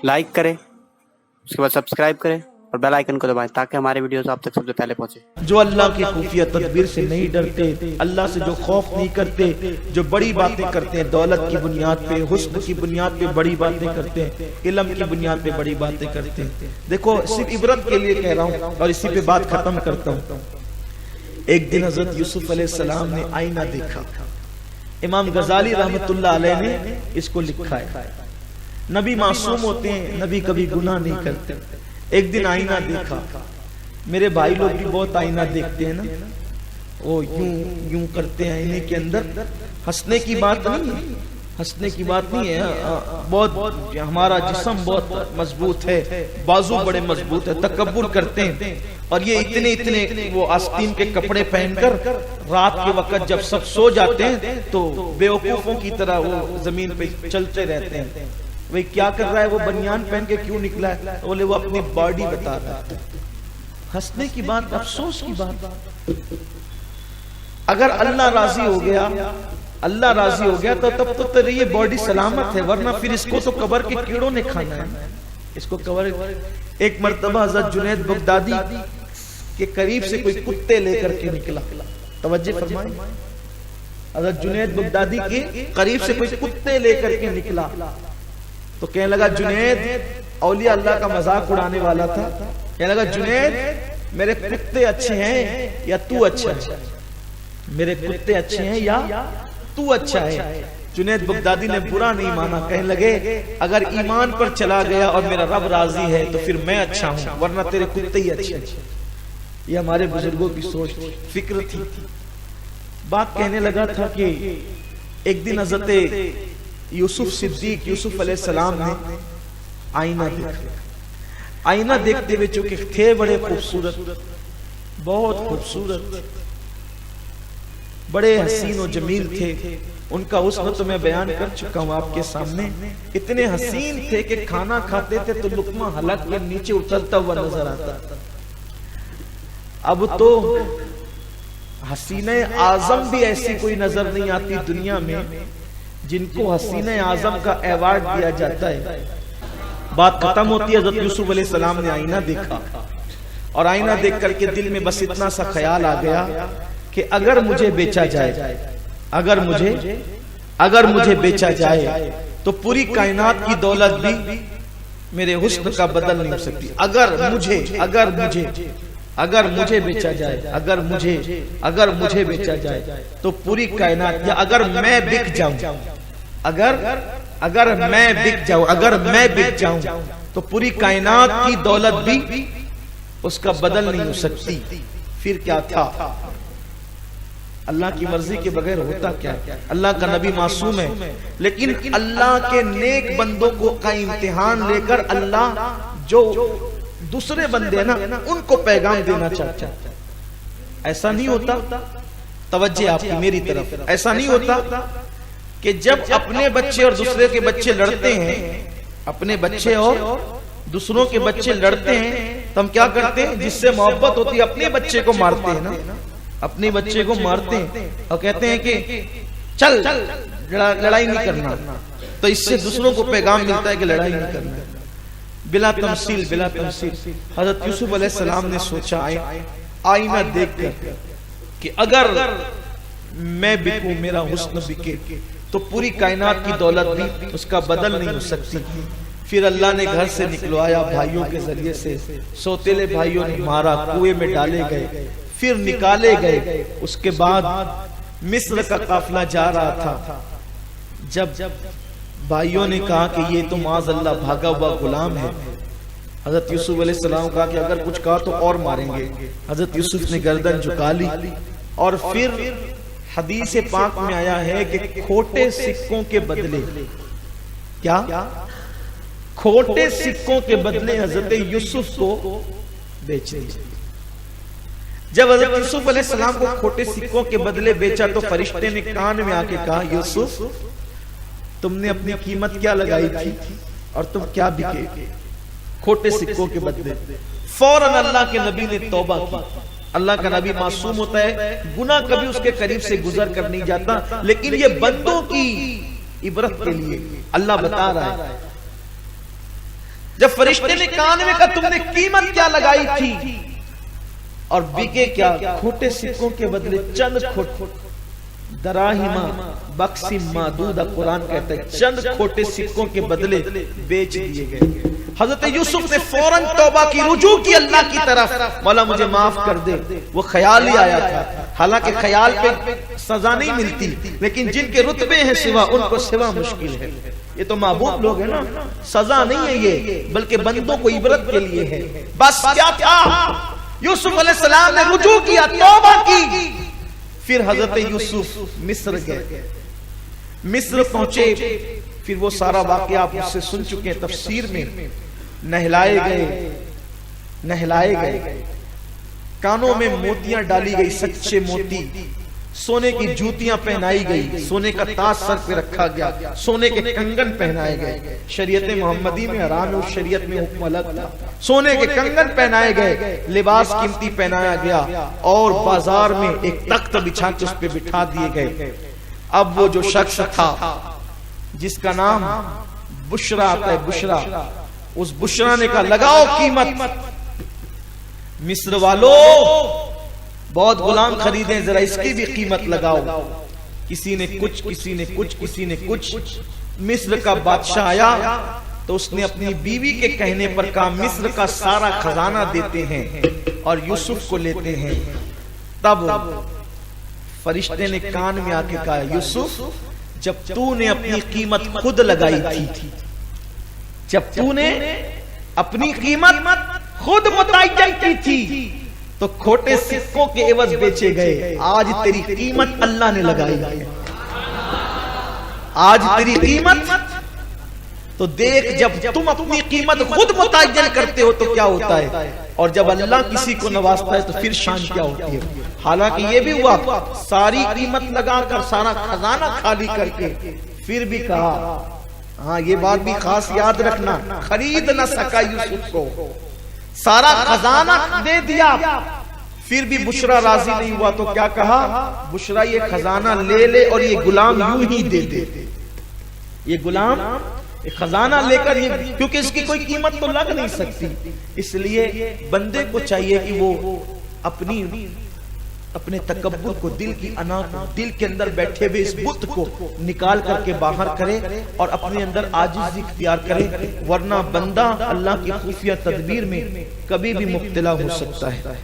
Like करें, उसके बाद सब्सक्राइब करें और बेल आइकन को दबाएं ताकि हमारे वीडियोस आप तक सबसे पहले पहुंचे। जो अल्लाह की खुफिया तदबीर से नहीं डरते, अल्लाह से जो खौफ नहीं करते, जो बड़ी बातें करते हैं दौलत की बुनियाद पे, हुस्न की बुनियाद पे बड़ी बातें करते हैं, इल्म की बुनियाद पे बड़ी बातें करते हैं। देखो सिर्फ इबरत के लिए कह रहा हूँ और इसी पे बात खत्म करता हूँ। एक दिन हजरत यूसुफ अलैहिस्सलाम ने आईना देखा। इमाम गजाली रहमतुल्लाह अलैह ने इसको लिखा है। नबी मासूम होते हैं, नबी कभी गुनाह नहीं करते। एक दिन आईना देखा। मेरे भाई लोग भी बहुत आईना देखते हैं ना, वो यूं यूं करते हैं आईने के अंदर। हंसने की बात नहीं है, हंसने की बात नहीं है। बहुत हमारा जिस्म बहुत मजबूत है, बाजू बड़े मजबूत है, तकब्बुर करते हैं। और ये इतने इतने वो आस्तीन के कपड़े पहनकर रात के वक्त जब सब सो जाते हैं तो बेवकूफों की तरह वो जमीन पे चलते रहते हैं। वही क्या कर रहा है, वो बनियान पहन के क्यों निकला है? बोले वो अपनी बॉडी बता रहा है। हंसने की बात, अफसोस की बात। अगर अल्लाह राजी हो गया, अल्लाह राजी हो गया तो तब तो तेरी ये बॉडी सलामत है, वरना फिर इसको तो कब्र के कीड़ों ने खाना है। इसको कब्र। एक मर्तबा हज़रत जुनैद बगदादी के करीब से कोई कुत्ते लेकर के निकला। तवज्जो फरमाएं, हज़रत जुनैद बगदादी के करीब से कोई कुत्ते लेकर के निकला तो कहने लगा, जुनैद औलिया अल्लाह का मजाक उड़ाने वाला था। कहने लगा, जुनैद मेरे कुत्ते अच्छे हैं या तू अच्छा है? मेरे कुत्ते अच्छे हैं या तू अच्छा है? जुनैद बगदादी ने बुरा नहीं माना। कहने लगे, अगर ईमान पर चला गया और मेरा रब राजी है तो फिर मैं अच्छा हूं, वरना तेरे कुत्ते ही अच्छे हैं। ये हमारे बुजुर्गों की सोच फिक्र थी। बात कहने लगा था कि एक दिन हजरत यूसुफ सिद्दीक यूसुफ अलैहिस्सलाम ने आईना देखा। आईना देखते हुए चूंकि थे बड़े खूबसूरत, बहुत खूबसूरत, बड़े हसीन और जमील थे। उनका हुस्न तो मैं बयान कर चुका हूं आपके सामने। इतने हसीन थे कि खाना खाते थे तो लुकमा हलक के नीचे उतरता हुआ नजर आता। अब तो हसीने आजम भी ऐसी कोई नजर नहीं आती दुनिया में जिनको हसीने आजम का अवार्ड दिया जाता है। बात खत्म होती है। हज़रत यूसुफ अलैहिस्सलाम ने आईना देखा और आईना देख करके दिल में बस इतना सा ख्याल आ गया कि अगर मुझे बेचा जाए, अगर मुझे बेचा जाए तो पूरी कायनात की दौलत भी मेरे हुस्न का बदल नहीं हो सकती। अगर मुझे बेचा जाए, अगर मुझे बेचा जाए तो पूरी कायनात, या अगर मैं बिक जाऊं, अगर मैं बिक जाऊं तो पूरी कायनात की दौलत भी उसका बदल नहीं हो सकती। फिर क्या था? अल्लाह की मर्जी के बगैर होता क्या? अल्लाह का नबी मासूम है, लेकिन अल्लाह के नेक बंदों को का इम्तिहान लेकर अल्लाह जो दूसरे बंदे हैं ना उनको पैगाम देना चाहता है। ऐसा नहीं होता, तवज्जो आपकी मेरी तरफ, ऐसा नहीं होता कि जब अपने बच्चे और दूसरे के बच्चे लड़ते हैं, अपने बच्चे और दूसरों के बच्चे लड़ते हैं तो हम क्या करते हैं? जिससे मोहब्बत होती है अपने बच्चे को मारते हैं ना, अपने बच्चे को मारते हैं और कहते हैं कि चल लड़ाई नहीं करना। तो इससे दूसरों को पैगाम मिलता है कि लड़ाई नहीं करना। बिला तमसील हजरत यूसुफ अलैहिस्सलाम ने सोचा आईना देखकर कि अगर मैं बिकूं, मेरा हुस्न बिके तो पूरी कायनात की दौलत भी उसका बदल नहीं हो सकती। फिर अल्लाह ने घर से निकलवाया भाइयों के जरिए से। सौतेले भाइयों ने मारा, कुएं में डाले गए, फिर निकाले गए। उसके बाद मिस्र का काफिला जा रहा था। जब भाइयों ने कहा कि ये तो माज़अल्लाह भागा हुआ गुलाम है, हजरत यूसुफ अलैहिस्सलाम कहा कि अगर कुछ कहा तो और मारेंगे। हजरत यूसुफ ने गर्दन झुका ली और फिर हदीस पाक में आया है कि खोटे सिक्कों के बदले, क्या खोटे सिक्कों के बदले हजरत यूसुफ को बेच दिया। जब हजरत यूसुफ अलैहिस्सलाम को खोटे सिक्कों के बदले बेचा तो फरिश्ते ने कान में आके कहा, यूसुफ तुमने अपनी कीमत क्या लगाई थी और तुम क्या बिके खोटे सिक्कों के बदले? फौरन अल्लाह के नबी ने तौबा की। अल्लाह का नबी मासूम होता है, गुनाह कभी उसके करीब से गुजर कर नहीं जाता, लेकिन ये बंदों की इबरत के लिए अल्लाह बता रहा है। جب فرشتے نے کان میں کہا تم نے قیمت کیا لگائی تھی اور بکے کیا؟ کھوٹے سکوں کے بدلے چند دراہما بکسم معدودہ، قرآن کہتا ہے چند کھوٹے سکوں کے بدلے بیچ دیے گئے۔ حضرت یوسف نے فوراً توبہ کی، رجوع کی اللہ کی طرف، مولا مجھے معاف کر دے۔ وہ خیال ہی آیا تھا، حالانکہ خیال پہ سزا نہیں ملتی، لیکن جن کے رتبے ہیں سوا، ان کو سوا مشکل ہے۔ یہ تو معبود لوگ ہیں نا، سزا نہیں ہے یہ، بلکہ بندوں کو عبرت کے لیے ہے۔ بس کیا تھا؟ یوسف علیہ السلام نے رجوع کیا، توبہ کی۔ پھر حضرت یوسف مصر گئے، مصر پہنچے، پھر وہ سارا واقعہ آپ اس سے سن چکے ہیں تفسیر میں۔ نہلائے گئے، کانوں میں موتیاں ڈالی گئی، سچے موتی، سونے کی جوتیاں پہنائی گئی، سونے کا تاج سر پہ رکھا گیا، سونے کے کنگن پہنائے گئے۔ شریعت محمدی میں حرام، اور شریعت میں حکم الگ تھا۔ سونے کے کنگن پہنائے گئے، لباس قیمتی پہنایا گیا، اور بازار میں ایک تخت بچھا کے اس پہ بٹھا دیے گئے۔ اب وہ جو شخص تھا جس کا نام بشرا آتا ہے، بشرا، اس بشرا نے کہا لگاؤ قیمت، مصر والو بہت غلام خریدیں، ذرا اس کی بھی قیمت لگاؤ۔ کسی نے کچھ، کسی نے کچھ، کسی نے کچھ۔ مصر کا بادشاہ آیا تو اس نے اپنی بیوی کے کہنے پر کہا مصر کا سارا خزانہ دیتے ہیں اور یوسف کو لیتے ہیں۔ تب فرشتے نے کان میں آ کے کہا یوسف، جب تو نے اپنی قیمت خود لگائی تھی، جب تو نے اپنی قیمت خود متعین کی تھی تو کھوٹے سکوں کے عوض بیچے گئے۔ آج تیری قیمت اللہ نے لگائی ہے، آج تیری قیمت تو دیکھ، جب تم اپنی قیمت خود متعین کرتے ہو تو کیا ہوتا ہے، اور جب اللہ کسی کو نوازتا ہے تو پھر شان کیا ہوتی ہے۔ حالانکہ یہ بھی ہوا، ساری قیمت لگا کر، سارا خزانہ خالی کر کے، پھر بھی کہا، ہاں یہ بات بھی خاص یاد رکھنا، خرید نہ سکا یوسف کو، سارا خزانہ دے دیا، پھر بھی بشرا راضی نہیں ہوا تو کیا کہا، بشرا یہ خزانہ لے لے اور یہ غلام یوں ہی دے دے۔ یہ غلام خزانہ لے کر، کیونکہ اس کی کوئی قیمت تو لگ نہیں سکتی، اس لیے بندے کو چاہیے کہ وہ اپنے تکبر کو، دل کی انا کو، دل کے اندر بیٹھے ہوئے اس بت کو نکال کر کے باہر کرے اور اپنے اندر عاجزی اختیار کرے، ورنہ بندہ اللہ کی خفیہ تدبیر میں کبھی بھی مبتلا ہو سکتا ہے۔